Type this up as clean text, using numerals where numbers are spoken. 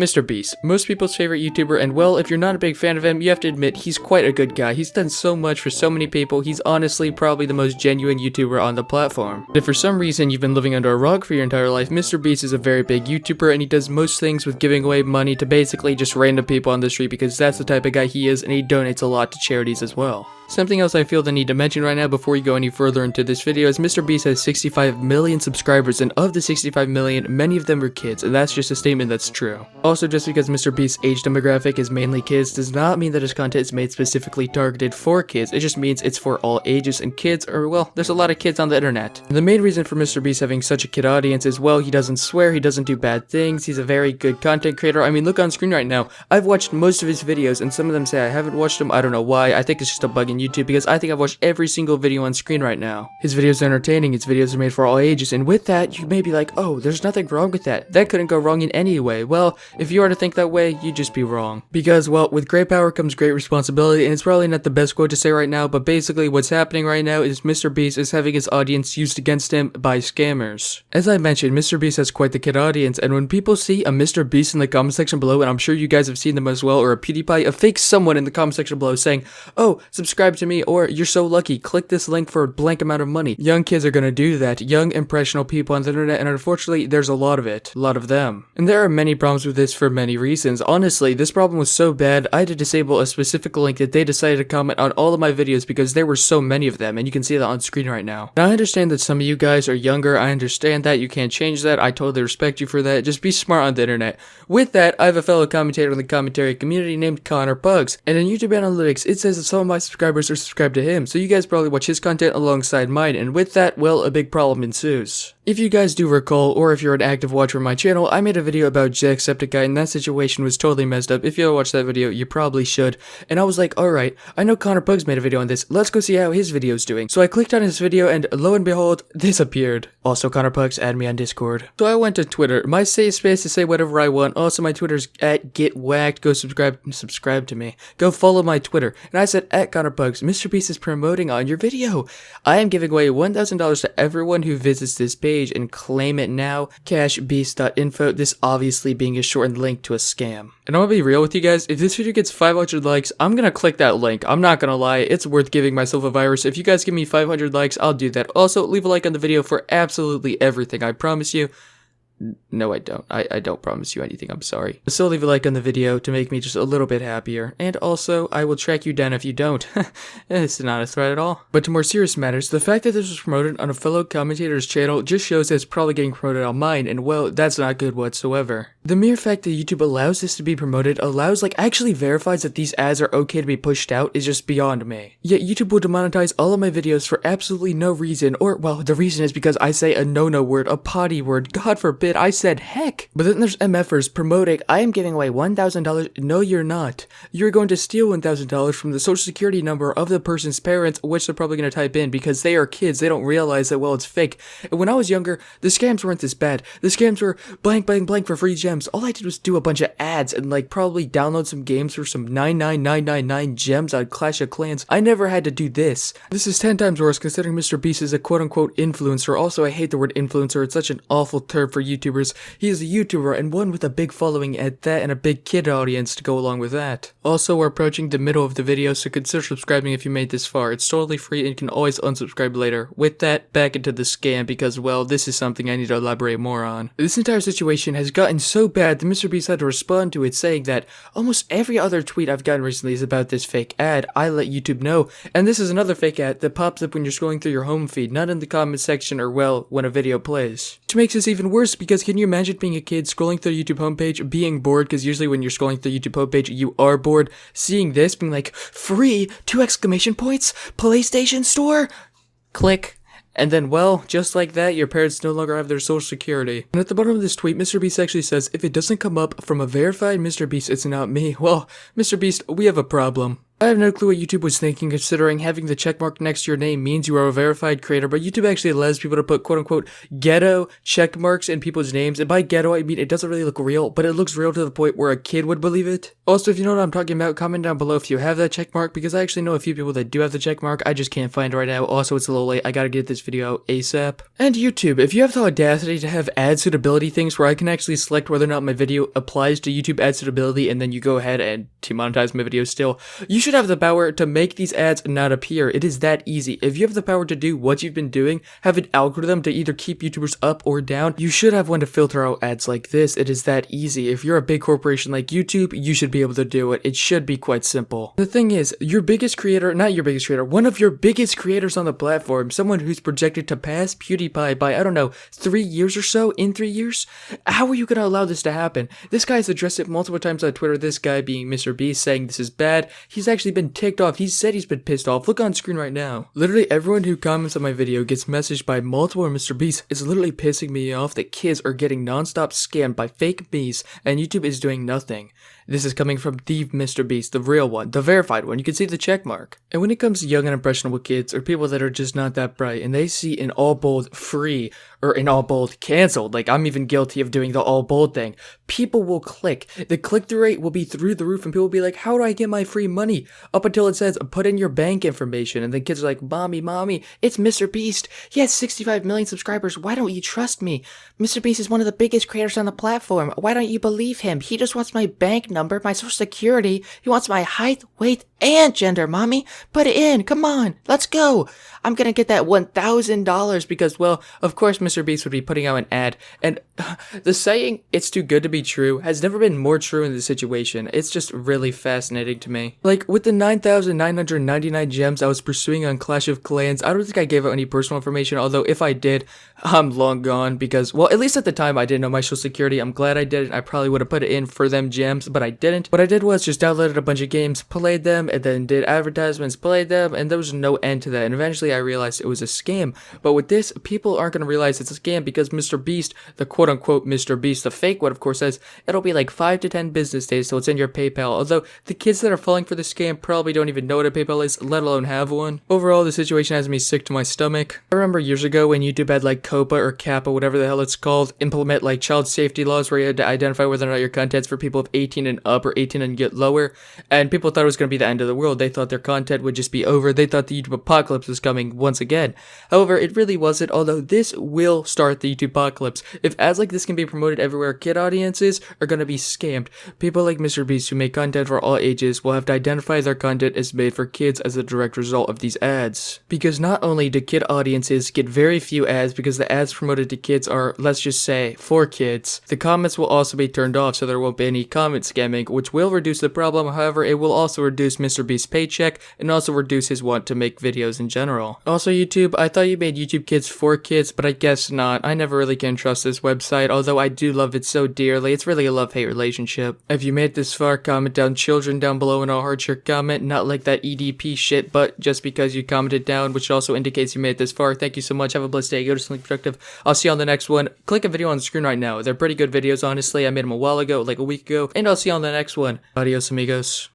MrBeast, most people's favorite YouTuber, and well, if you're not a big fan of him, you have to admit he's quite a good guy. He's done so much for so many people. He's honestly probably the most genuine YouTuber on the platform. If for some reason you've been living under a rock for your entire life, MrBeast is a very big YouTuber, and he does most things with giving away money to basically just random people on the street because that's the type of guy he is, and he donates a lot to charities as well. Something else I feel the need to mention right now before we go any further into this video is MrBeast has 65 million subscribers, and of the 65 million, many of them are kids, and that's just a statement that's true. Also, just because MrBeast's age demographic is mainly kids does not mean that his content is made specifically targeted for kids. It just means it's for all ages, and kids are, well, there's a lot of kids on the internet. And the main reason for MrBeast having such a kid audience is, well, he doesn't swear, he doesn't do bad things, he's a very good content creator. I mean, look on screen right now. I've watched most of his videos, and some of them say I haven't watched them. I don't know why. I think it's just a bug in YouTube because I think I've watched every single video on screen right now. His videos are entertaining, his videos are made for all ages, and with that, you may be like, oh, there's nothing wrong with that. That couldn't go wrong in any way. Well, if you are to think that way, you'd just be wrong. Because, well, with great power comes great responsibility, and it's probably not the best quote to say right now, but basically what's happening right now is MrBeast is having his audience used against him by scammers. As I mentioned, MrBeast has quite the kid audience, and when people see a MrBeast in the comment section below, and I'm sure you guys have seen them as well, or a PewDiePie, a fake someone in the comment section below saying, oh, subscribe to me, or you're so lucky, click this link for a blank amount of money. Young kids are gonna do that. Young, impressionable people on the internet, and unfortunately, there's a lot of it. A lot of them. And there are many problems with this for many reasons. Honestly, this problem was so bad, I had to disable a specific link that they decided to comment on all of my videos because there were so many of them, and you can see that on screen right now. Now, I understand that some of you guys are younger. I understand that. You can't change that. I totally respect you for that. Just be smart on the internet. With that, I have a fellow commentator in the commentary community named Connor Pugs, and in YouTube Analytics, it says that some of my subscribers are subscribed to him, so you guys probably watch his content alongside mine, and with that, well, a big problem ensues. If you guys do recall, or if you're an active watcher of my channel, I made a video about Jacksepticeye, and that situation was totally messed up. If you haven't watched that video, you probably should. And I was like, alright, I know Connor Pugs made a video on this, let's go see how his video's doing. So I clicked on his video, and lo and behold, this appeared. Also, Connor Pugs, add me on Discord. So I went to Twitter, my safe space to say whatever I want. Also, my Twitter's at GetWacked. Go subscribe to me. Go follow my Twitter. And I said, at Connor Pugs, MrBeast is promoting on your video. I am giving away $1,000 to everyone who visits this page, and claim it now. Cashbeast.info. This obviously being a shortened link to a scam. And I'm gonna be real with you guys. If this video gets 500 likes, I'm gonna click that link. I'm not gonna lie. It's worth giving myself a virus. If you guys give me 500 likes, I'll do that. Also, leave a like on the video for absolutely everything. I promise you. No, I don't. I don't promise you anything. I'm sorry. Still leave a like on the video to make me just a little bit happier. And also, I will track you down if you don't. It's not a threat at all. But to more serious matters, the fact that this was promoted on a fellow commentator's channel just shows that it's probably getting promoted on mine, and well, that's not good whatsoever. The mere fact that YouTube allows this to be promoted, actually verifies that these ads are okay to be pushed out is just beyond me. Yet YouTube will demonetize all of my videos for absolutely no reason, or, well, the reason is because I say a no-no word, a potty word, God forbid, I said heck. But then there's MFers promoting, I am giving away $1,000. No, you're not. You're going to steal $1,000 from the social security number of the person's parents, which they're probably going to type in because they are kids. They don't realize that, well, it's fake. And when I was younger, the scams weren't this bad. The scams were blank, blank, blank for free gems. All I did was do a bunch of ads and like probably download some games for some 99999 gems on Clash of Clans. I never had to do this. This is 10 times worse considering MrBeast is a quote-unquote influencer. Also, I hate the word influencer. It's such an awful term for YouTubers. He is a YouTuber, and one with a big following at that, and a big kid audience to go along with that. Also, we're approaching the middle of the video, so consider subscribing if you made this far. It's totally free and you can always unsubscribe later. With that, back into the scam because, well, this is something I need to elaborate more on. This entire situation has gotten so bad that MrBeast had to respond to it saying that almost every other tweet I've gotten recently is about this fake ad. I let YouTube know, and this is another fake ad that pops up when you're scrolling through your home feed, not in the comment section or, well, when a video plays. Which makes this even worse because can you imagine being a kid scrolling through YouTube homepage, being bored, because usually when you're scrolling through YouTube homepage, you are bored, seeing this, being like, free, 2 exclamation points, PlayStation Store, click. And then, well, just like that, your parents no longer have their social security. And at the bottom of this tweet, MrBeast actually says, if it doesn't come up from a verified MrBeast, it's not me. Well, MrBeast, we have a problem. I have no clue what YouTube was thinking, considering having the checkmark next to your name means you are a verified creator, but YouTube actually allows people to put quote-unquote ghetto checkmarks in people's names, and by ghetto I mean it doesn't really look real, but it looks real to the point where a kid would believe it. Also, if you know what I'm talking about, comment down below if you have that checkmark, because I actually know a few people that do have the checkmark, I just can't find it right now. Also, it's a little late, I gotta get this video out ASAP. And YouTube, if you have the audacity to have ad suitability things where I can actually select whether or not my video applies to YouTube ad suitability, and then you go ahead and demonetize my video still, you should have the power to make these ads not appear. It is that easy. If you have the power to do what you've been doing, have an algorithm to either keep YouTubers up or down, you should have one to filter out ads like this. It is that easy. If you're a big corporation like YouTube, you should be able to do it. It should be quite simple. The thing is, your biggest creator, not your biggest creator, one of your biggest creators on the platform, someone who's projected to pass PewDiePie by, I don't know, 3 years or so, in 3 years? How are you going to allow this to happen? This guy's addressed it multiple times on Twitter, this guy being MrBeast, saying this is bad. He's actually been ticked off. He said he's been pissed off. Look on screen right now. Literally everyone who comments on my video gets messaged by multiple MrBeast. It's literally pissing me off that kids are getting non-stop scammed by fake beasts and YouTube is doing nothing. This is coming from the MrBeast, the real one, the verified one. You can see the check mark. And when it comes to young and impressionable kids or people that are just not that bright and they see in all bold free or in all bold canceled, like I'm even guilty of doing the all bold thing, people will click. The click-through rate will be through the roof and people will be like, how do I get my free money? Up until it says, put in your bank information. And then kids are like, mommy, it's MrBeast. He has 65 million subscribers. Why don't you trust me? MrBeast is one of the biggest creators on the platform. Why don't you believe him? He just wants my bank number, my social security. He wants my height, weight, and gender, mommy. Put it in. Come on. Let's go. I'm gonna get that $1,000 because, well, of course MrBeast would be putting out an ad. And the saying, it's too good to be true, has never been more true in this situation. It's just really fascinating to me. Like, with the 9,999 gems I was pursuing on Clash of Clans, I don't think I gave out any personal information, although if I did, I'm long gone because, well, at least at the time I didn't know my social security. I'm glad I didn't. I probably would have put it in for them gems, but I didn't. What I did was just downloaded a bunch of games, played them, and then did advertisements, played them, and there was no end to that. And eventually I realized it was a scam. But with this, people aren't going to realize it's a scam because MrBeast, the quote-unquote MrBeast, the fake one, of course, says it'll be like 5 to 10 business days, so it's in your PayPal. Although the kids that are falling for the scam probably don't even know what a PayPal is, let alone have one. Overall, the situation has me sick to my stomach. I remember years ago when YouTube had like COPA or CAPA, whatever the hell it's called, implement like child safety laws where you had to identify whether or not your content's for people of 18 and up or 18 and get lower. And people thought it was going to be the end of the world. They thought their content would just be over. They thought the YouTube apocalypse was coming once again. However, it really wasn't, although this will start the YouTube apocalypse. If ads like this can be promoted everywhere, kid audiences are going to be scammed. People like MrBeast who make content for all ages will have to identify their content as made for kids as a direct result of these ads. Because not only do kid audiences get very few ads because the ads promoted to kids are, let's just say, for kids, the comments will also be turned off so there won't be any comment scamming, which will reduce the problem. However, it will also reduce MrBeast's paycheck and also reduce his want to make videos in general. Also, YouTube, I thought you made YouTube Kids for kids, but I guess not. I never really can trust this website, although I do love it so dearly. It's really a love-hate relationship. If you made it this far, comment down children down below in a heart your comment, not like that EDP shit, but just because you commented down, which also indicates you made it this far. Thank you so much. Have a blessed day. Go to something productive. I'll see you on the next one. Click a video on the screen right now. They're pretty good videos, honestly. I made them a while ago, like a week ago, and I'll see you on the next one. Adios, amigos.